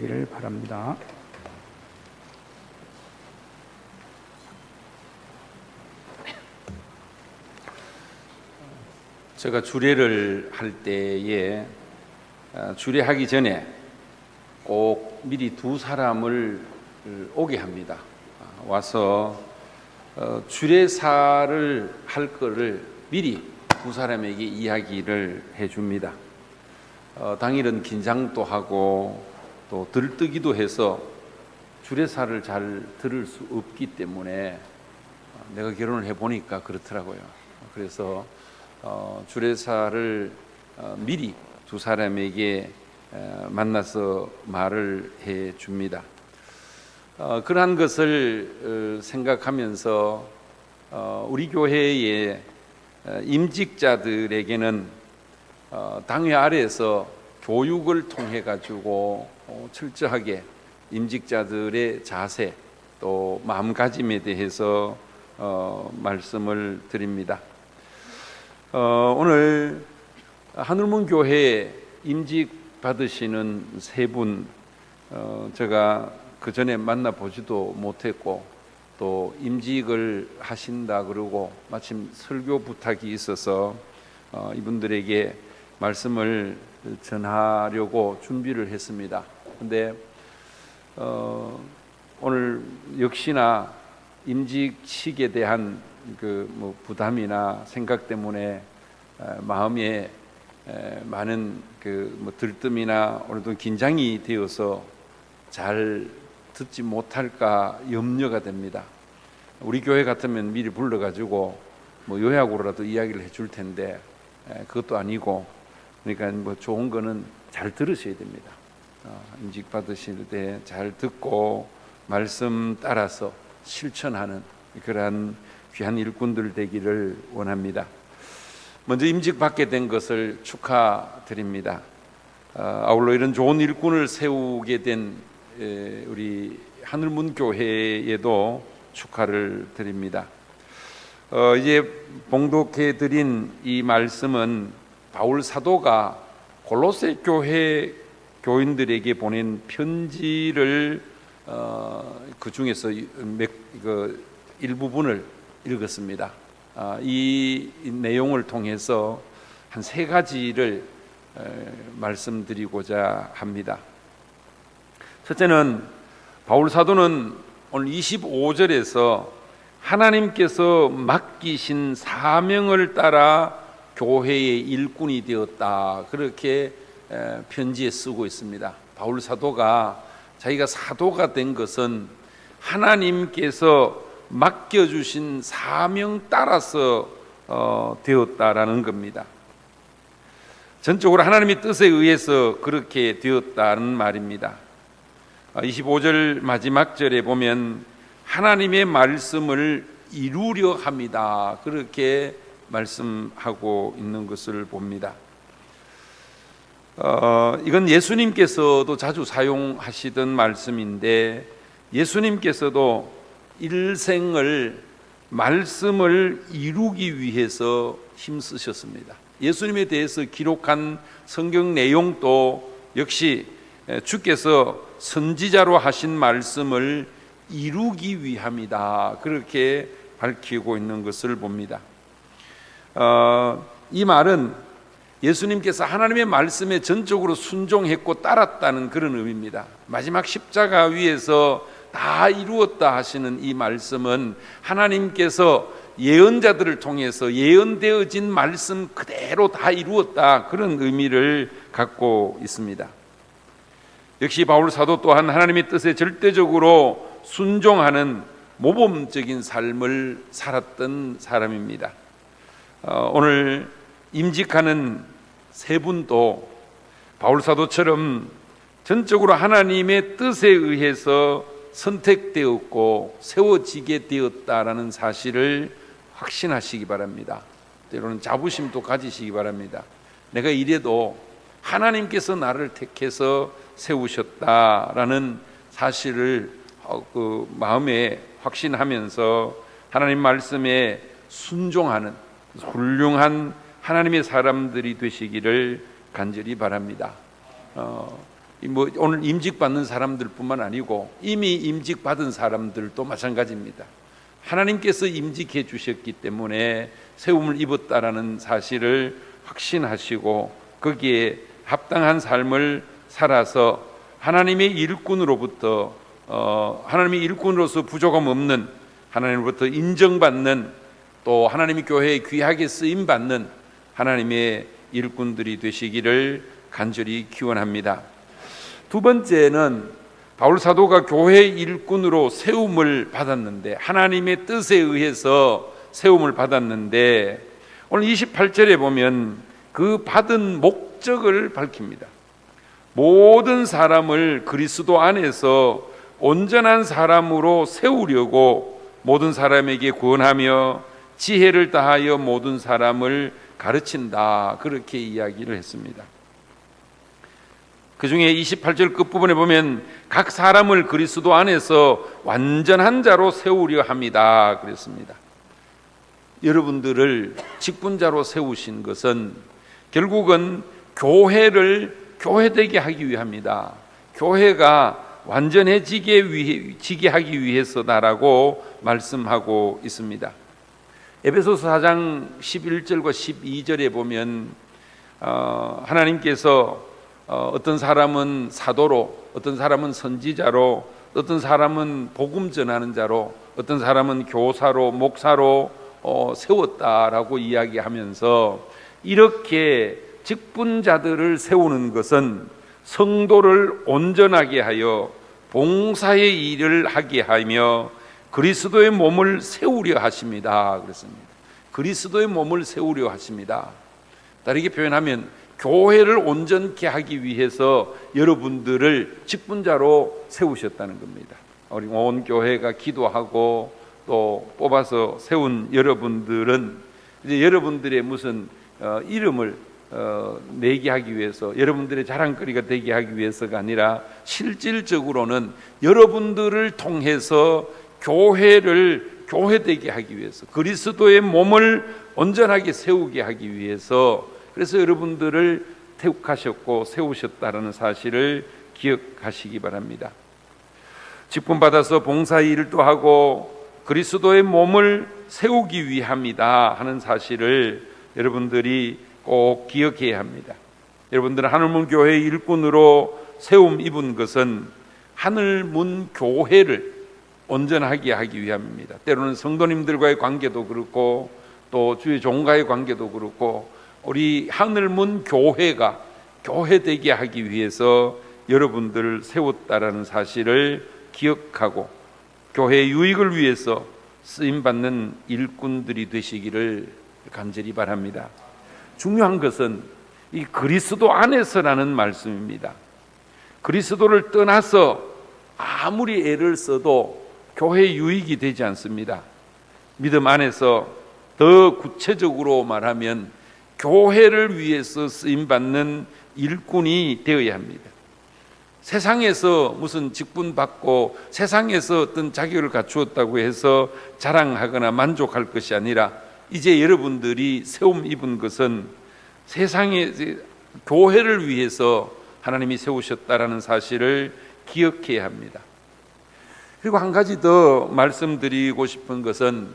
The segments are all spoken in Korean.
기를 바랍니다. 제가 주례를 할 때에 주례하기 전에 꼭 미리 두 사람을 오게 합니다. 와서 주례사를 할 거를 미리 두 사람에게 이야기를 해줍니다. 당일은 긴장도 하고 또 들뜨기도 해서 주례사를 잘 들을 수 없기 때문에 내가 결혼을 해보니까 그렇더라고요. 그래서 주례사를 미리 두 사람에게 만나서 말을 해 줍니다. 그러한 것을 생각하면서 우리 교회의 임직자들에게는 당회 아래에서 교육을 통해 가지고 철저하게 임직자들의 자세 또 마음가짐에 대해서 말씀을 드립니다. 오늘 하늘문 교회에 임직 받으시는 세 분 제가 그 전에 만나보지도 못했고 또 임직을 하신다 그러고 마침 설교 부탁이 있어서 이분들에게 말씀을 전하려고 준비를 했습니다. 근데 오늘 역시나 임직식에 대한 부담이나 생각 때문에 마음에 많은 들뜸이나 오늘도 긴장이 되어서 잘 듣지 못할까 염려가 됩니다. 우리 교회 같으면 미리 불러가지고 요약으로라도 이야기를 해줄 텐데 그것도 아니고 그러니까 좋은 거는 잘 들으셔야 됩니다. 임직 받으실 때 잘 듣고 말씀 따라서 실천하는 그러한 귀한 일꾼들 되기를 원합니다. 먼저 임직 받게 된 것을 축하드립니다. 아울러 이런 좋은 일꾼을 세우게 된 우리 하늘문 교회에도 축하를 드립니다. 이제 봉독해 드린 이 말씀은 바울 사도가 골로새 교회 교인들에게 보낸 편지를 그 중에서 일부분을 읽었습니다. 이 내용을 통해서 한 세 가지를 말씀드리고자 합니다. 첫째는 바울 사도는 오늘 25절에서 하나님께서 맡기신 사명을 따라 교회의 일꾼이 되었다 그렇게 편지에 쓰고 있습니다. 바울 사도가 자기가 사도가 된 것은 하나님께서 맡겨주신 사명 따라서 되었다라는 겁니다. 전적으로 하나님의 뜻에 의해서 그렇게 되었다는 말입니다. 25절 마지막 절에 보면 하나님의 말씀을 이루려 합니다 그렇게 말씀하고 있는 것을 봅니다. 이건 예수님께서도 자주 사용하시던 말씀인데 예수님께서도 일생을 말씀을 이루기 위해서 힘쓰셨습니다. 예수님에 대해서 기록한 성경 내용도 역시 주께서 선지자로 하신 말씀을 이루기 위함이다 그렇게 밝히고 있는 것을 봅니다. 이 말은 예수님께서 하나님의 말씀에 전적으로 순종했고 따랐다는 그런 의미입니다. 마지막 십자가 위에서 다 이루었다 하시는 이 말씀은 하나님께서 예언자들을 통해서 예언되어진 말씀 그대로 다 이루었다 그런 의미를 갖고 있습니다. 역시 바울 사도 또한 하나님의 뜻에 절대적으로 순종하는 모범적인 삶을 살았던 사람입니다. 오늘 임직하는 세 분도 바울 사도처럼 전적으로 하나님의 뜻에 의해서 선택되었고 세워지게 되었다라는 사실을 확신하시기 바랍니다. 때로는 자부심도 가지시기 바랍니다. 내가 이래도 하나님께서 나를 택해서 세우셨다라는 사실을 마음에 확신하면서 하나님 말씀에 순종하는 훌륭한 하나님의 사람들이 되시기를 간절히 바랍니다. 뭐 오늘 임직받는 사람들뿐만 아니고 이미 임직받은 사람들도 마찬가지입니다. 하나님께서 임직해 주셨기 때문에 세움을 입었다라는 사실을 확신하시고 거기에 합당한 삶을 살아서 하나님의 일꾼으로부터 하나님의 일꾼으로서 부족함 없는, 하나님으로부터 인정받는, 또 하나님의 교회에 귀하게 쓰임받는 하나님의 일꾼들이 되시기를 간절히 기원합니다. 두 번째는 바울 사도가 교회 일꾼으로 세움을 받았는데, 하나님의 뜻에 의해서 세움을 받았는데, 오늘 28절에 보면 그 받은 목적을 밝힙니다. 모든 사람을 그리스도 안에서 온전한 사람으로 세우려고 모든 사람에게 구원하며 지혜를 다하여 모든 사람을 가르친다, 그렇게 이야기를 했습니다. 그 중에 28절 끝부분에 보면 각 사람을 그리스도 안에서 완전한 자로 세우려 합니다, 그랬습니다. 여러분들을 직분자로 세우신 것은 결국은 교회를 교회되게 하기 위함이다. 교회가 완전해지게 하기 위해서다라고 말씀하고 있습니다. 에베소서 4장 11절과 12절에 보면 하나님께서 어떤 사람은 사도로, 어떤 사람은 선지자로, 어떤 사람은 복음 전하는 자로, 어떤 사람은 교사로, 목사로 세웠다라고 이야기하면서, 이렇게 직분자들을 세우는 것은 성도를 온전하게 하여 봉사의 일을 하게 하며 그리스도의 몸을 세우려 하십니다, 그랬습니다. 그리스도의 몸을 세우려 하십니다. 다르게 표현하면 교회를 온전케 하기 위해서 여러분들을 직분자로 세우셨다는 겁니다. 우리 온 교회가 기도하고 또 뽑아서 세운 여러분들은 이제 여러분들의 무슨 이름을 내게 하기 위해서, 여러분들의 자랑거리가 되게 하기 위해서가 아니라 실질적으로는 여러분들을 통해서 교회를 교회되게 하기 위해서, 그리스도의 몸을 온전하게 세우게 하기 위해서, 그래서 여러분들을 택하셨고 세우셨다는 사실을 기억하시기 바랍니다. 직분받아서 봉사일을 또 하고 그리스도의 몸을 세우기 위함이다 하는 사실을 여러분들이 꼭 기억해야 합니다. 여러분들은 하늘문 교회의 일꾼으로 세움 입은 것은 하늘문 교회를 온전하게 하기 위함입니다. 때로는 성도님들과의 관계도 그렇고 또 주의 종과의 관계도 그렇고 우리 하늘문 교회가 교회되게 하기 위해서 여러분들을 세웠다라는 사실을 기억하고 교회의 유익을 위해서 쓰임받는 일꾼들이 되시기를 간절히 바랍니다. 중요한 것은 이 그리스도 안에서라는 말씀입니다. 그리스도를 떠나서 아무리 애를 써도 교회 유익이 되지 않습니다. 믿음 안에서 더 구체적으로 말하면 교회를 위해서 쓰임받는 일꾼이 되어야 합니다. 세상에서 무슨 직분 받고 세상에서 어떤 자격을 갖추었다고 해서 자랑하거나 만족할 것이 아니라, 이제 여러분들이 세움 입은 것은 세상의 교회를 위해서 하나님이 세우셨다라는 사실을 기억해야 합니다. 그리고 한 가지 더 말씀드리고 싶은 것은,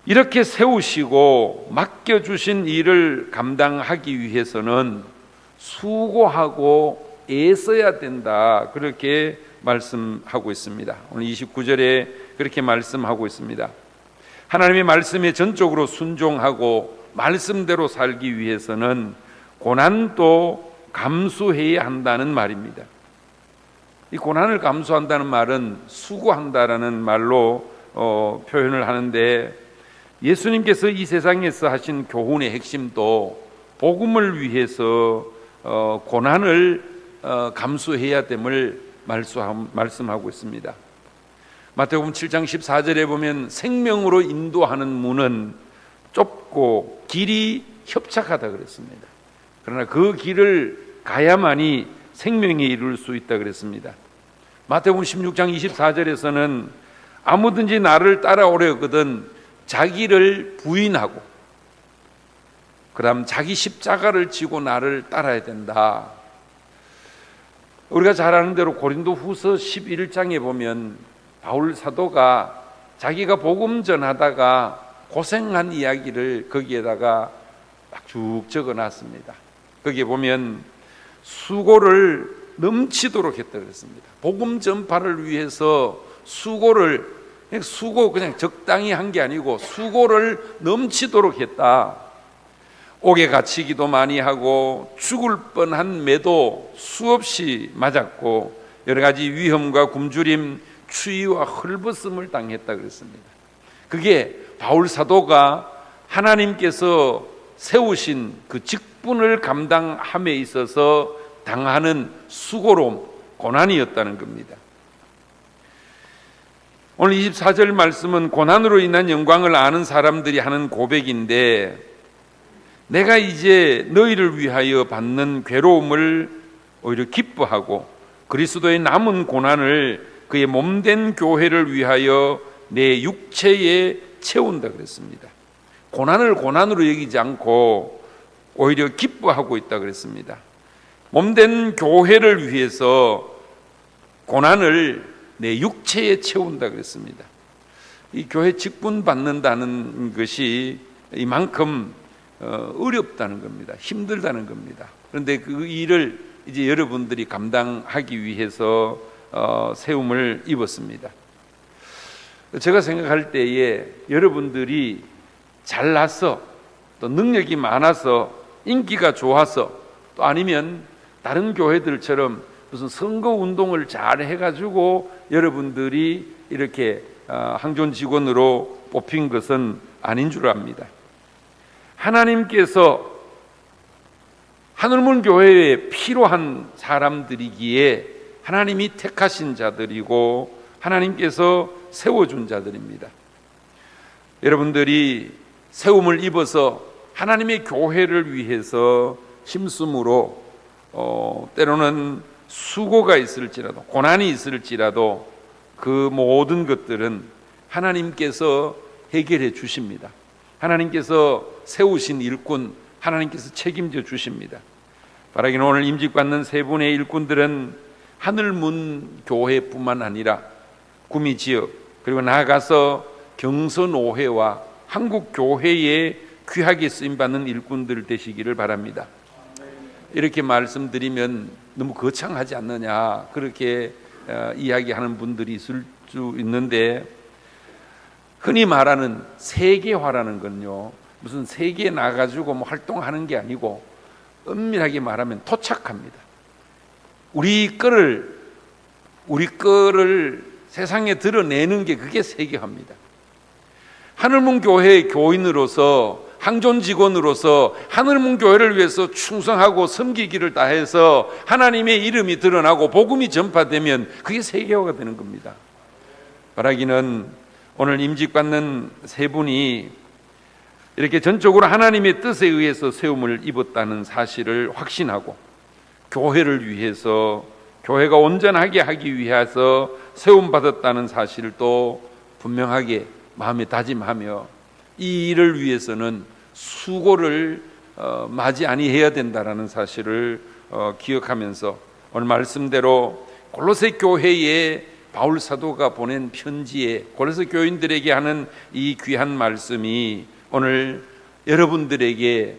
이렇게 세우시고 맡겨주신 일을 감당하기 위해서는 수고하고 애써야 된다, 그렇게 말씀하고 있습니다. 오늘 29절에 그렇게 말씀하고 있습니다. 하나님의 말씀에 전적으로 순종하고 말씀대로 살기 위해서는 고난도 감수해야 한다는 말입니다. 이 고난을 감수한다는 말은 수고한다라는 말로 표현을 하는데, 예수님께서 이 세상에서 하신 교훈의 핵심도 복음을 위해서 고난을 감수해야 됨을 말씀하고 있습니다. 마태복음 7장 14절에 보면 생명으로 인도하는 문은 좁고 길이 협착하다 그랬습니다. 그러나 그 길을 가야만이 생명에 이룰 수 있다 그랬습니다. 마태복음 16장 24절에서는 아무든지 나를 따라오려거든 자기를 부인하고 그 다음 자기 십자가를 지고 나를 따라야 된다. 우리가 잘 아는 대로 고린도후서 11장에 보면 바울 사도가 자기가 복음 전하다가 고생한 이야기를 거기에다가 막 쭉 적어놨습니다. 거기에 보면 수고를 넘치도록 했다 그랬습니다. 복음 전파를 위해서 수고를 그냥 적당히 한 게 아니고 수고를 넘치도록 했다. 옥에 갇히기도 많이 하고 죽을 뻔한 매도 수없이 맞았고 여러 가지 위험과 굶주림, 추위와 헐벗음을 당했다 그랬습니다. 그게 바울 사도가 하나님께서 세우신 그 직분을 감당함에 있어서 당하는 수고로움, 고난이었다는 겁니다. 오늘 24절 말씀은 고난으로 인한 영광을 아는 사람들이 하는 고백인데, 내가 이제 너희를 위하여 받는 괴로움을 오히려 기뻐하고 그리스도의 남은 고난을 그의 몸된 교회를 위하여 내 육체에 채운다 그랬습니다. 고난을 고난으로 여기지 않고 오히려 기뻐하고 있다 그랬습니다. 몸된 교회를 위해서 고난을 내 육체에 채운다 그랬습니다. 이 교회 직분 받는다는 것이 이만큼 어렵다는 겁니다. 힘들다는 겁니다. 그런데 그 일을 이제 여러분들이 감당하기 위해서 세움을 입었습니다. 제가 생각할 때에 여러분들이 잘나서 또 능력이 많아서 인기가 좋아서 또 아니면 다른 교회들처럼 무슨 선거 운동을 잘 해가지고 여러분들이 이렇게 항존 직원으로 뽑힌 것은 아닌 줄 압니다. 하나님께서 하늘문 교회에 필요한 사람들이기에 하나님이 택하신 자들이고 하나님께서 세워준 자들입니다. 여러분들이 세움을 입어서 하나님의 교회를 위해서 힘쓰므로 때로는 수고가 있을지라도 고난이 있을지라도 그 모든 것들은 하나님께서 해결해 주십니다. 하나님께서 세우신 일꾼, 하나님께서 책임져 주십니다. 바라기는 오늘 임직받는 세 분의 일꾼들은 하늘문 교회뿐만 아니라 구미지역 그리고 나아가서 경선오회와 한국교회에 귀하게 쓰임받는 일꾼들 되시기를 바랍니다. 이렇게 말씀드리면 너무 거창하지 않느냐 그렇게 이야기하는 분들이 있을 수 있는데, 흔히 말하는 세계화라는 건요 무슨 세계에 나가지고 뭐 활동하는 게 아니고 엄밀하게 말하면 토착합니다. 우리 거를 세상에 드러내는 게 그게 세계화입니다. 하늘문 교회의 교인으로서 항존 직원으로서 하늘문 교회를 위해서 충성하고 섬기기를 다해서 하나님의 이름이 드러나고 복음이 전파되면 그게 세계화가 되는 겁니다. 바라기는 오늘 임직받는 세 분이 이렇게 전적으로 하나님의 뜻에 의해서 세움을 입었다는 사실을 확신하고 교회를 위해서 교회가 온전하게 하기 위해서 세움받았다는 사실을 또 분명하게 마음에 다짐하며 이 일을 위해서는 수고를 마지 아니해야 된다라는 사실을 기억하면서 오늘 말씀대로 골로새 교회에 바울 사도가 보낸 편지에 골로새 교인들에게 하는 이 귀한 말씀이 오늘 여러분들에게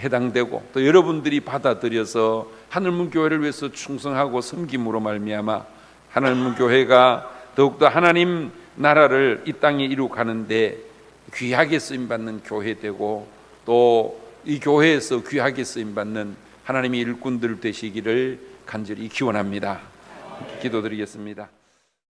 해당되고 또 여러분들이 받아들여서 하늘문 교회를 위해서 충성하고 섬김으로 말미암아 하늘문 교회가 더욱더 하나님 나라를 이 땅에 이룩하는데 귀하게 쓰임받는 교회 되고 또 이 교회에서 귀하게 쓰임받는 하나님의 일꾼들 되시기를 간절히 기원합니다. 기도드리겠습니다.